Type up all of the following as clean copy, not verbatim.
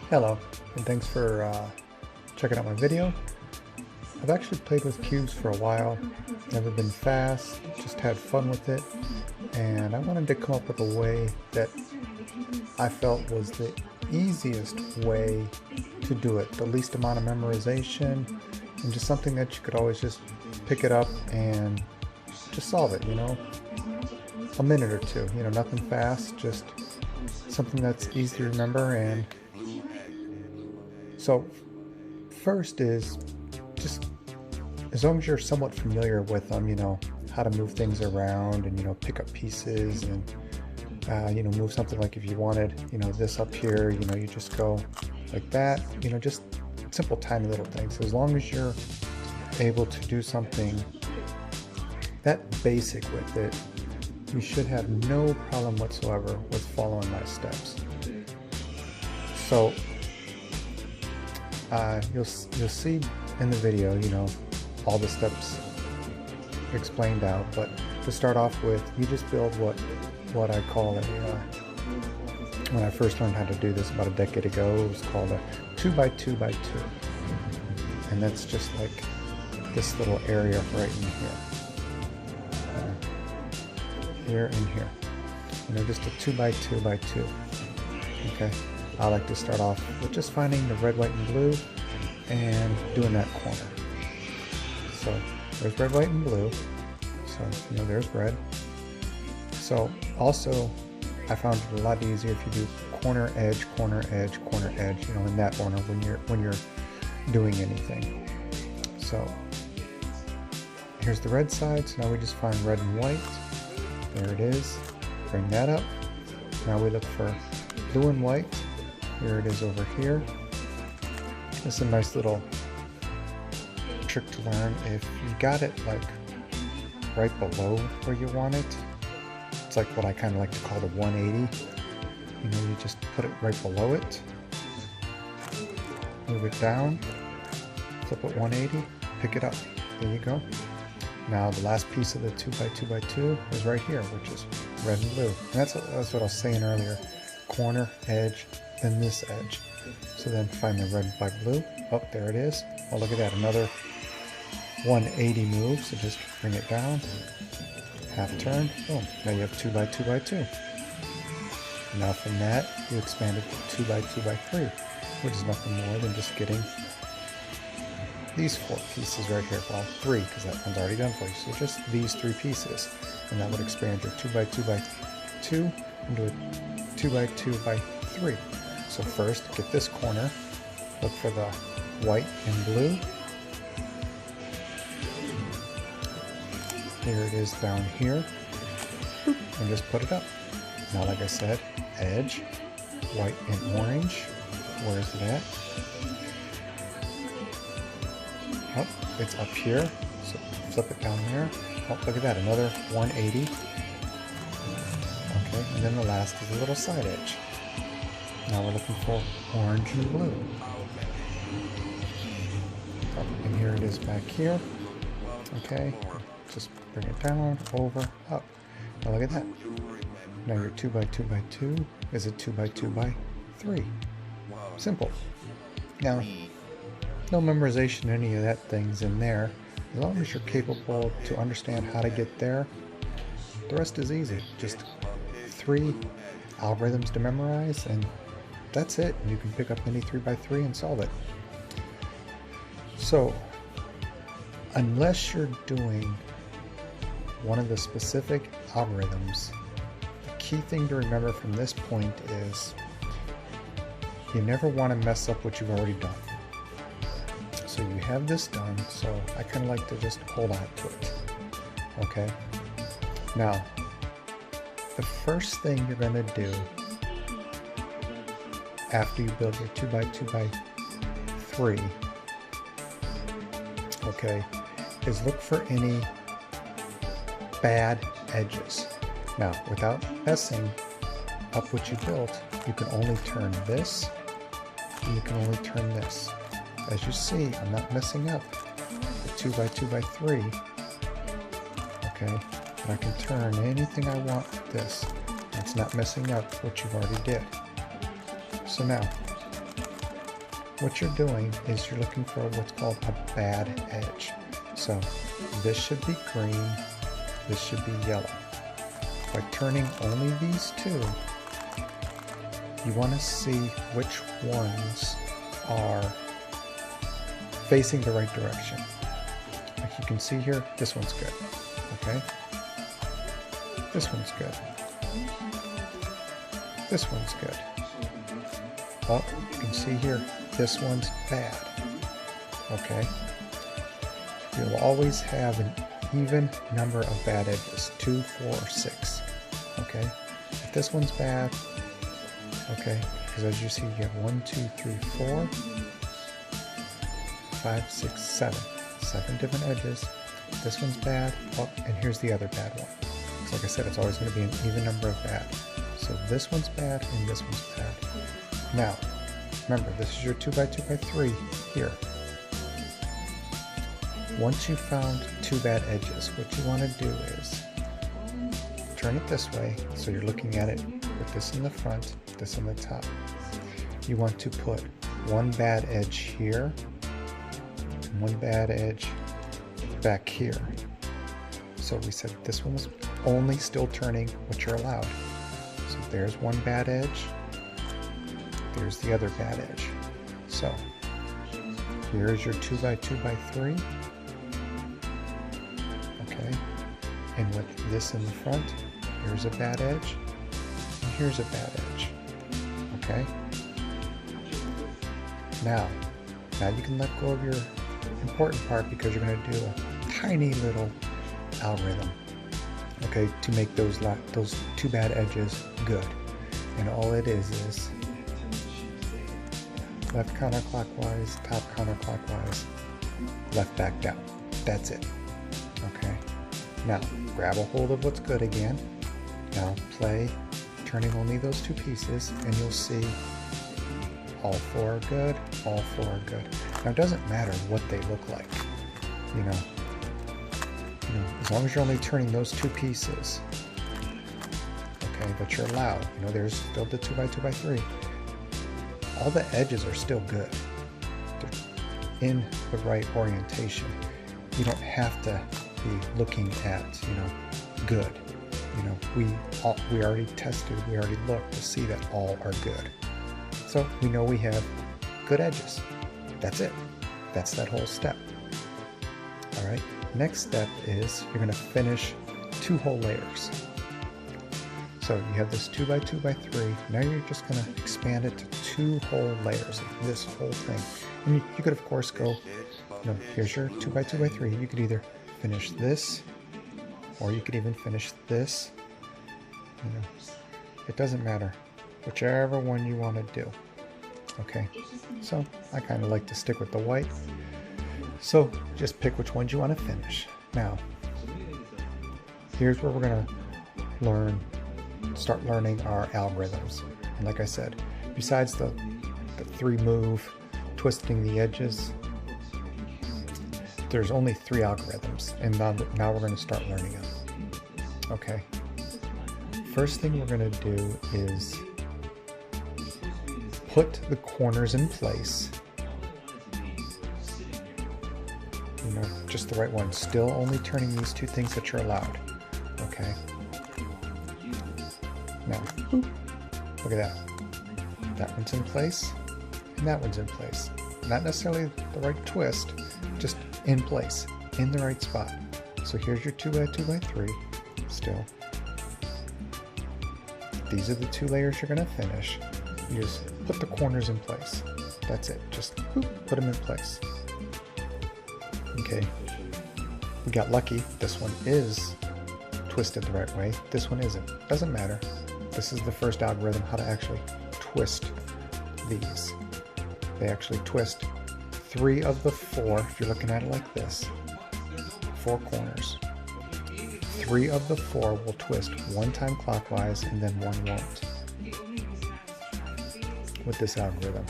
Hello, and thanks for checking out my video. I've actually played with cubes for a while, never been fast, just had fun with it, and I wanted to come up with a way that I felt was the easiest way to do it, the least amount of memorization, and just something that you could always just pick it up and just solve it, a minute or two, nothing fast, just something that's easy to remember. And so first is just, as long as you're somewhat familiar with them, how to move things around and, pick up pieces and, move something. Like if you wanted, this up here, you just go like that, just simple tiny little things. As long as you're able to do something that basic with it, you should have no problem whatsoever with following my steps. So you'll see in the video, all the steps explained out. But to start off with, you just build what I call a, when I first learned how to do this about a decade ago, it was called a 2x2x2. And that's just like this little area right in here. Here and here. Just a 2x2x2. Okay. I like to start off with just finding the red, white, and blue and doing that corner. So there's red, white, and blue. So, there's red. So also, I found it a lot easier if you do corner, edge, corner, edge, corner, edge, in that order when you're doing anything. So here's the red side. So now we just find red and white. There it is. Bring that up. Now we look for blue and white. Here it is over here. This is a nice little trick to learn. If you got it like right below where you want it, it's like what I kind of like to call the 180. You just put it right below it, move it down, flip it 180, pick it up. There you go. Now the last piece of the 2x2x2 is right here, which is red and blue. And that's what I was saying earlier. Corner, edge, then this edge. So then find the red, white, blue. Oh, there it is. Oh, look at that. Another 180 move. So just bring it down. Half turn. Boom. Now you have 2x2x2. Now from that, you expand it to 2x2x3, which is nothing more than just getting these 4 pieces right here. Well, 3, because that one's already done for you. So just these 3 pieces. And that would expand your 2x2x2 into a 2x2x3. So first, get this corner, look for the white and blue. Here it is down here, and just put it up. Now, like I said, edge, white and orange. Where is it at? Oh, it's up here, so flip it down there. Oh, look at that, another 180. Okay, and then the last is a little side edge. Now we're looking for orange and blue. Oh, and here it is back here. Okay, just bring it down, over, up. Now look at that. Now your 2x2x2 is a 2x2x3. Simple. Now, no memorization, any of that thing's in there. As long as you're capable to understand how to get there, the rest is easy. Just 3 algorithms to memorize, and that's it. You can pick up any 3x3 and solve it. So, unless you're doing one of the specific algorithms, the key thing to remember from this point is you never want to mess up what you've already done. So you have this done, so I kind of like to just hold on to it. Okay? Now, the first thing you're going to do after you build your 2x2x3, okay, is look for any bad edges. Now, without messing up what you built, you can only turn this, and you can only turn this. As you see, I'm not messing up the 2x2x3, okay, and I can turn anything I want with this. It's not messing up what you've already did. So now, what you're doing is you're looking for what's called a bad edge. So this should be green, this should be yellow. By turning only these two, you want to see which ones are facing the right direction. Like you can see here, this one's good, okay? This one's good. This one's good. Oh, you can see here, this one's bad, okay? You'll always have an even number of bad edges, 2, 4, or 6, okay? If this one's bad, okay, because as you see, you have 1, 2, 3, 4, 5, 6, 7. 7 different edges. This one's bad. Oh, and here's the other bad one. So like I said, it's always going to be an even number of bad. So this one's bad and this one's bad. Now, remember, this is your 2x2x3 here. Once you've found 2 bad edges, what you want to do is turn it this way, so you're looking at it with this in the front, this in the top. You want to put 1 bad edge here, and 1 bad edge back here. So we said this one was only still turning what you're allowed. So there's 1 bad edge, there's the other bad edge. So here's your 2x2x3. Okay, and with this in the front, here's a bad edge, and here's a bad edge. Okay, now you can let go of your important part because you're going to do a tiny little algorithm, okay, to make those 2 bad edges good. And all it is left counterclockwise, top counterclockwise, left back down. That's it. Okay, now grab a hold of what's good again. Now play, turning only those 2 pieces, and you'll see all 4 are good, all 4 are good. Now it doesn't matter what they look like, you know, as long as you're only turning those 2 pieces, okay, but you're allowed, there's still the 2x2x3. All the edges are still good. They're in the right orientation. You don't have to be looking at, good. We already tested, we already looked to see that all are good. So we know we have good edges. That's it. That's that whole step. All right. Next step is you're going to finish 2 whole layers. So you have this 2x2x3. Now you're just going to expand it to 2 whole layers, like this whole thing. And you could of course go, here's your 2x2x3. You could either finish this, or you could even finish this. It doesn't matter, whichever one you want to do. Okay, so I kind of like to stick with the white. So just pick which ones you want to finish. Now, here's where we're going to start learning our algorithms. And like I said, besides the 3 move, twisting the edges, there's only 3 algorithms, and now we're going to start learning them. Okay. First thing we're going to do is put the corners in place. Just the right one. Still only turning these 2 things that you're allowed. Okay. Now, look at that. That one's in place, and that one's in place. Not necessarily the right twist, just in place, in the right spot. So here's your 2x2x3 still. These are the 2 layers you're going to finish. You just put the corners in place. That's it. Just put them in place. Okay. We got lucky. This one is twisted the right way. This one isn't. Doesn't matter. This is the first algorithm, how to actually twist these. They actually twist 3 of the 4, if you're looking at it like this, 4 corners. 3 of the 4 will twist 1 time clockwise, and then 1 won't with this algorithm.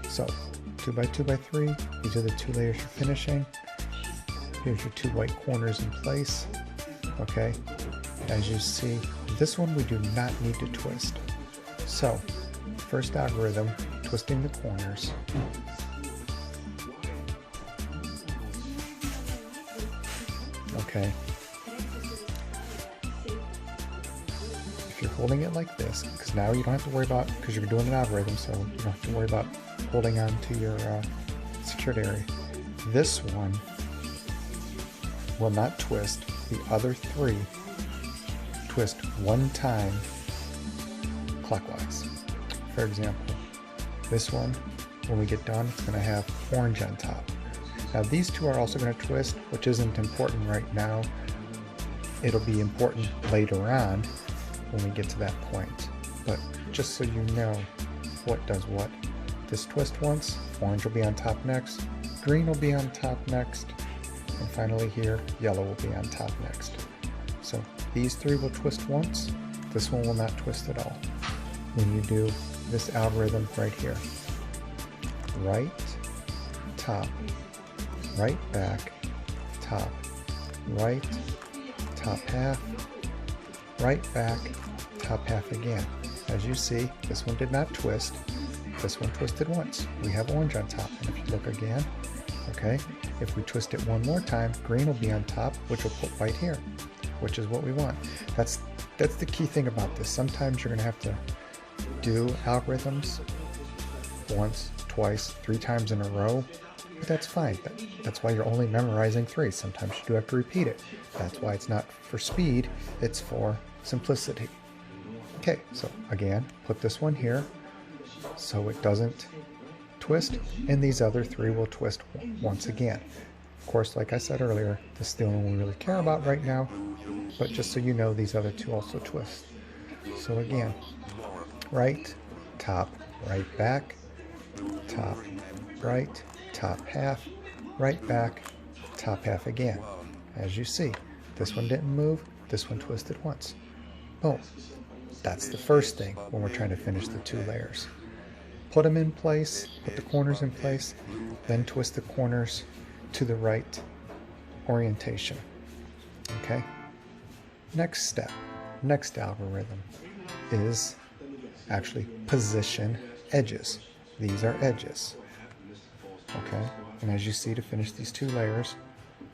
So 2x2x3, these are the 2 layers you're finishing. Here's your 2 white corners in place. Okay, as you see, this one we do not need to twist. So first algorithm, twisting the corners. okay? If you're holding it like this, because now you don't have to worry about, because you're doing an algorithm, so you don't have to worry about holding on to your secured area. This one will not twist. The other three twist one time clockwise. For example, this one, when we get done, it's going to have orange on top. Now these two are also going to twist, which isn't important right now. It'll be important later on when we get to that point. But just so you know what does what. This twist once, orange will be on top next, green will be on top next, and finally here, yellow will be on top next. So these three will twist once, this one will not twist at all. When you do this algorithm right here, right, top, right back, top, right, top half, right back, top half again. As you see, this one did not twist, this one twisted once. We have orange on top, and if you look again, okay, if we twist it one more time, green will be on top, which will put white here, which is what we want. That's the key thing about this. Sometimes you're going to have to do algorithms once, twice, 3 times in a row, but that's fine. That's why you're only memorizing 3. Sometimes you do have to repeat it. That's why it's not for speed, it's for simplicity. Okay, so again, put this one here so it doesn't twist, and these other 3 will twist once again. Of course, like I said earlier, this is the only one we really care about right now, but just so you know, these other 2 also twist. So again, right, top, right back, top, right, top half, right back, top half again. As you see, this one didn't move, this one twisted once. Boom. That's the first thing when we're trying to finish the 2 layers. Put them in place, put the corners in place, then twist the corners to the right orientation. Okay? Next step, next algorithm is actually position edges. These are edges. Okay? And as you see, to finish these 2 layers,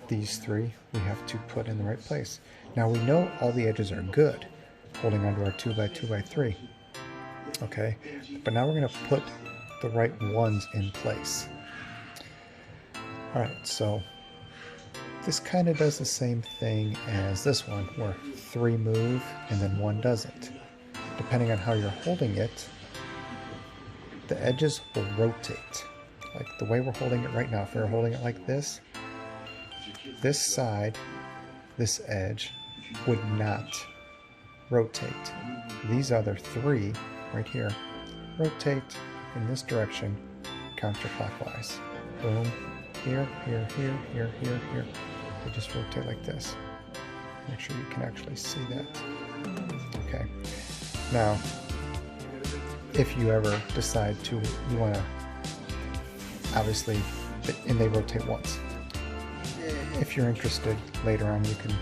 these 3 we have to put in the right place. Now we know all the edges are good, holding onto our 2x2x3. Okay, but now we're going to put the right ones in place. Alright, so this kind of does the same thing as this one, where 3 move and then 1 doesn't. Depending on how you're holding it, the edges will rotate. Like the way we're holding it right now, if we're holding it like this side, this edge, would not rotate. These other 3 right here rotate in this direction counterclockwise. Boom, here, here, here, here, here, here. They just rotate like this. Make sure you can actually see that. Okay. Now, if you ever decide you want to, obviously, and they rotate once. If you're interested, later on you can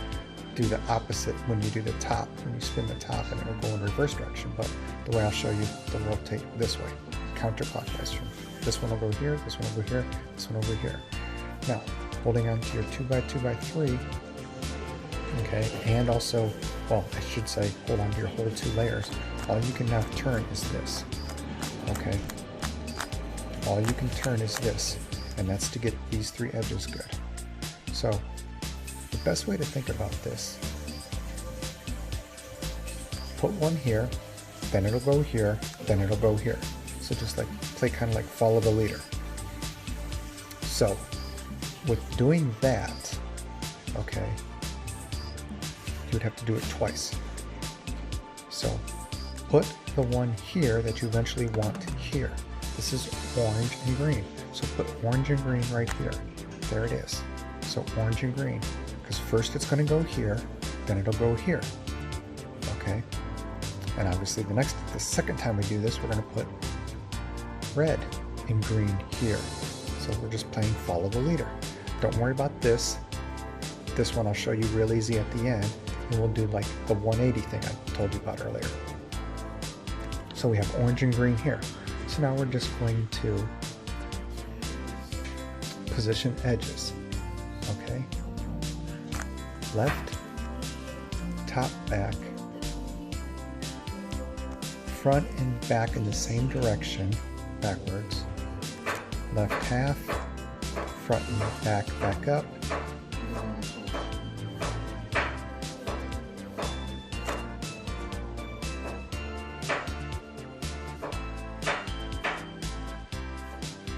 do the opposite when you do the top, when you spin the top, and it will go in reverse direction. But the way I'll show you, they'll rotate this way, counterclockwise. From this one will go here, this one will go here, this one over here. Now, holding on to your 2x2x3, okay, and also, well, I should say, hold on to your whole 2 layers. All you can now turn is this, okay? All you can turn is this, and that's to get these 3 edges good. So, the best way to think about this, put one here, then it'll go here, then it'll go here. So just like play kind of like follow the leader. So with doing that, okay, you would have to do it twice. So put the one here that you eventually want here. This is orange and green. So put orange and green right here. There it is. So orange and green. Because first it's going to go here, then it'll go here. Okay? And obviously the second time we do this, we're going to put red and green here. So we're just playing follow the leader. Don't worry about this. This one I'll show you real easy at the end, and we'll do like the 180 thing I told you about earlier. So we have orange and green here. So now we're just going to position edges. Okay? left, top, back, front and back in the same direction, backwards, left half, front and back, back up,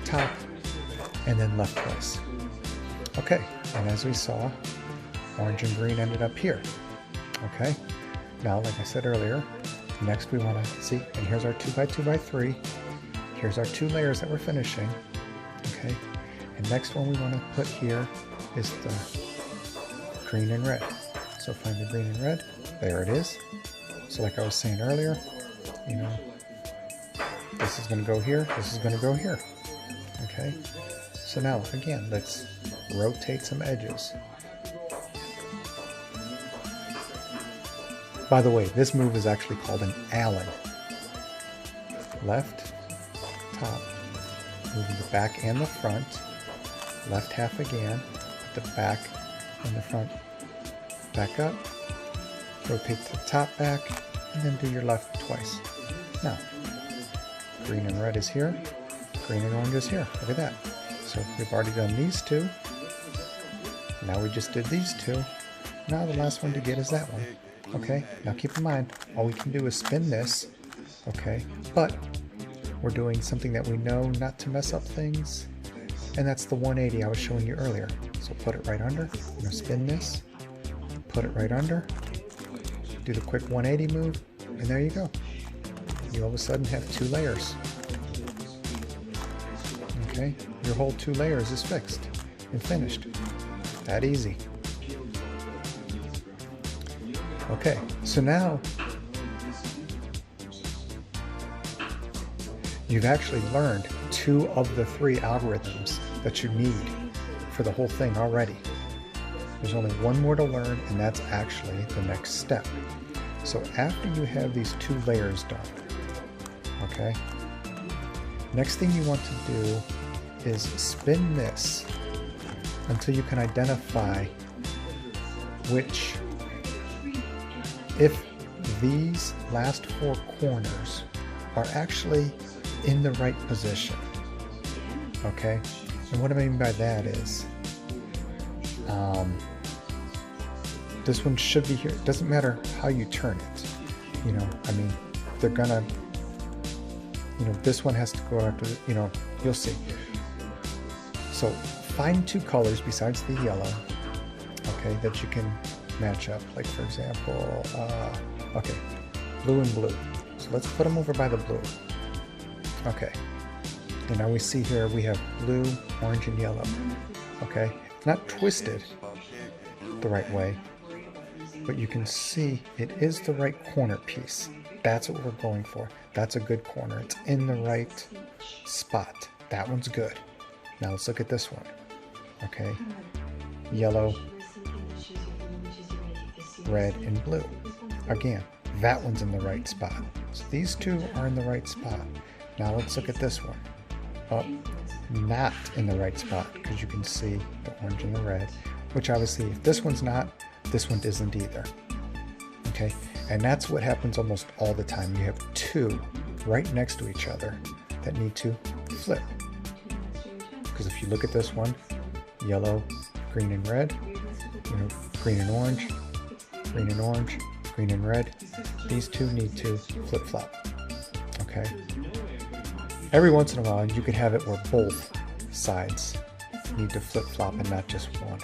top, and then left twice. Okay, and as we saw, orange and green ended up here. Okay, now like I said earlier, next we want to see, and here's our 2x2x3. Here's our 2 layers that we're finishing. Okay, and next one we want to put here is the green and red. So find the green and red. There it is. So like I was saying earlier, you know, this is going to go here. This is going to go here. Okay, so now again, let's rotate some edges. By the way, this move is actually called an Allen. Left, top, moving the back and the front. Left half again, put the back and the front back up. Rotate the top back, and then do your left twice. Now, green and red is here. Green and orange is here. Look at that. So we've already done these 2. Now we just did these 2. Now the last one to get is that one. Okay, now keep in mind, all we can do is spin this. Okay, but we're doing something that we know not to mess up things, and that's the 180 I was showing you earlier. So put it right under. I'm going to spin this, put it right under, do the quick 180 move, and there you go. You all of a sudden have 2 layers. Okay, your whole 2 layers is fixed and finished. That easy. Okay, so now you've actually learned 2 of the 3 algorithms that you need for the whole thing already. There's only one more to learn, and that's actually the next step. So after you have these 2 layers done, okay, next thing you want to do is spin this until you can identify which, if these last 4 corners are actually in the right position. Okay, and what I mean by that is this one should be here. It doesn't matter how you turn it, you know, I mean, they're gonna, you know, this one has to go after, you know, you'll see. So find 2 colors besides the yellow, okay, that you can match up. Like for example, okay, blue and blue. So let's put them over by the blue. Okay, and now we see here we have blue, orange, and yellow. Okay, it's not twisted the right way, but you can see it is the right corner piece. That's what we're going for. That's a good corner. It's in the right spot. That one's good. Now let's look at this one. Okay, yellow, red, and blue. Again, that one's in the right spot. So these 2 are in the right spot. Now let's look at this one. Oh, not in the right spot, because you can see the orange and the red, which obviously if this one's not, this one isn't either. Okay, and that's what happens almost all the time. You have 2 right next to each other that need to flip. Because if you look at this one, yellow, green and red, you know, green and orange, green and orange, green and red, these 2 need to flip-flop. Okay, every once in a while you could have it where both sides need to flip-flop and not just one,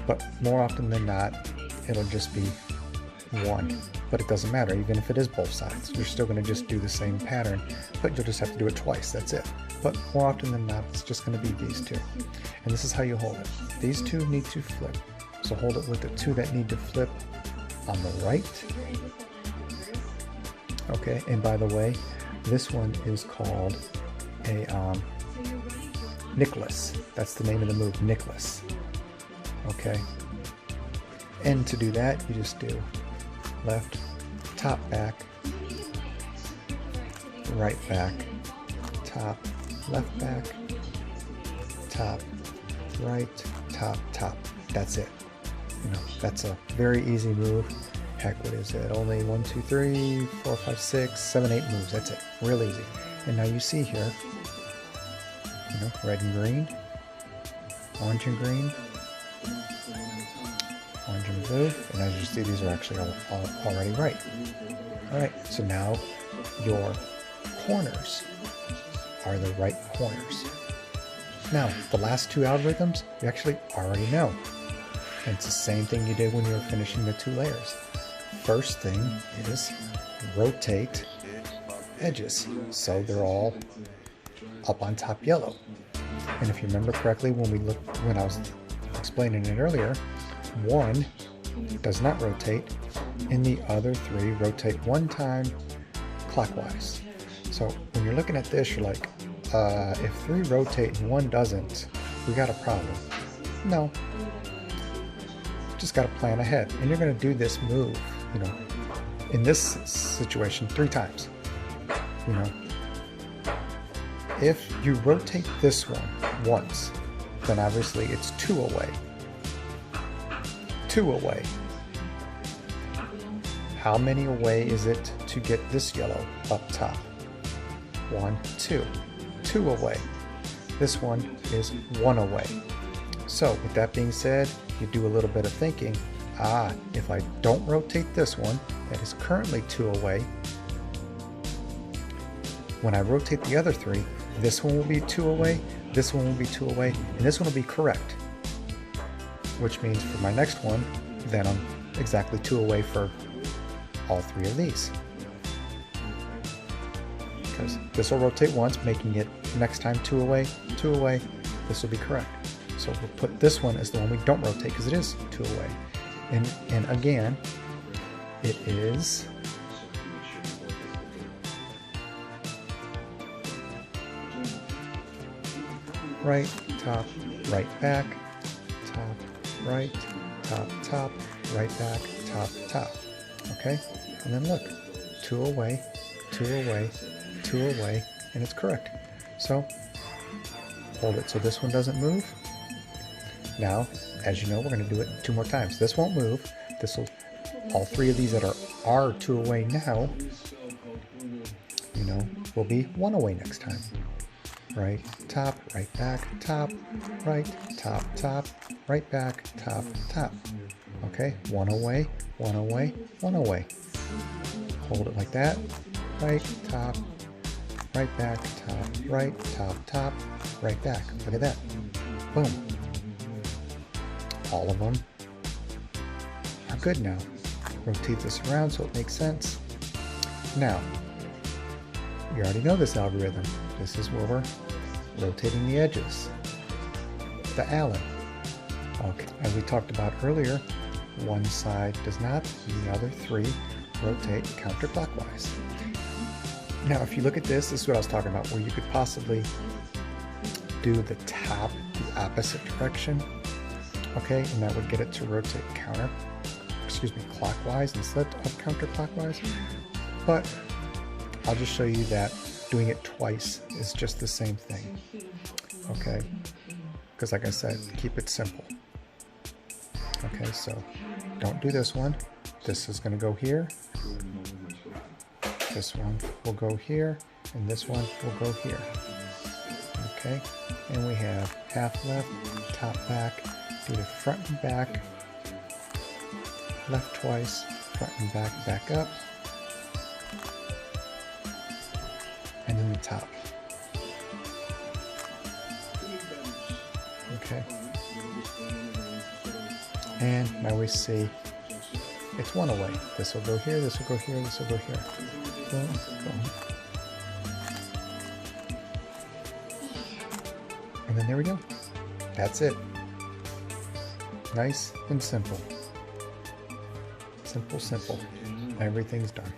but more often than not it'll just be one. But it doesn't matter, even if it is both sides, you're still going to just do the same pattern, but you'll just have to do it twice. That's it. But more often than not, it's just going to be these 2, and this is how you hold it. These 2 need to flip, so hold it with the 2 that need to flip on the right. Okay, and by the way, this one is called a Nicholas. That's the name of the move, Nicholas. Okay, and to do that, you just do left, top, back, right, back, top, left, back, top, right, top, top. That's it. You know, that's a very easy move. Heck, what is it? Only 1, 2, 3, 4, 5, 6, 7, 8 moves. That's it. Real easy. And now you see here, you know, red and green, orange and green, orange and blue. And as you see, these are actually all already right. All right, so now your corners are the right corners. Now, the last two algorithms, you actually already know. And it's the same thing you did when you were finishing the 2 layers. First thing is rotate edges so they're all up on top yellow. And if you remember correctly, when I was explaining it earlier, 1 does not rotate, and the other 3 rotate 1 time clockwise. So when you're looking at this, you're like, if 3 rotate and 1 doesn't, we got a problem. No, just got to plan ahead. And you're going to do this move, you know, in this situation 3 times. You know, if you rotate this one once, then obviously it's 2 away. 2 away. How many away is it to get this yellow up top? 1, 2. 2 away. This one is 1 away. So with that being said, you do a little bit of thinking. If I don't rotate this one, that is currently 2 away. When I rotate the other 3, this one will be 2 away, this one will be 2 away, and this one will be correct. Which means for my next one, then I'm exactly 2 away for all 3 of these. Because this will rotate once, making it next time 2 away, 2 away, this will be correct. So we'll put this one as the one we don't rotate because it is 2 away. And again, it is right, top, right back, top, right, top, right back, top. Okay? And then look, 2 away, 2 away, 2 away, and it's correct. So hold it so this one doesn't move. Now, as you know, we're going to do it 2 more times. This won't move. This will, all 3 of these that are 2 away now, you know, will be 1 away next time. Right, top, right back, top, right, top, right back, top. Okay, 1 away, 1 away, 1 away. Hold it like that. Right, top, right back, top, right, top, right back. Look at that. Boom. All of them are good now. Rotate this around so it makes sense. Now, you already know this algorithm. This is where we're rotating the edges. The Allen. Okay, as we talked about earlier, one side does not, and the other 3 rotate counterclockwise. Now, if you look at this is what I was talking about, where you could possibly do the top the opposite direction. Okay, and that would get it to rotate clockwise instead of counterclockwise. But I'll just show you that doing it twice is just the same thing. Okay, because like I said, keep it simple. Okay, so don't do this one. This is going to go here. This one will go here, and this one will go here. Okay, and we have half left, top back. Do the front and back, left twice, front and back up, and then the top. Okay. And now we see it's 1 away. This will go here, this will go here, this will go here. Boom, boom. And then there we go. That's it. Nice and simple. Simple. Everything's done.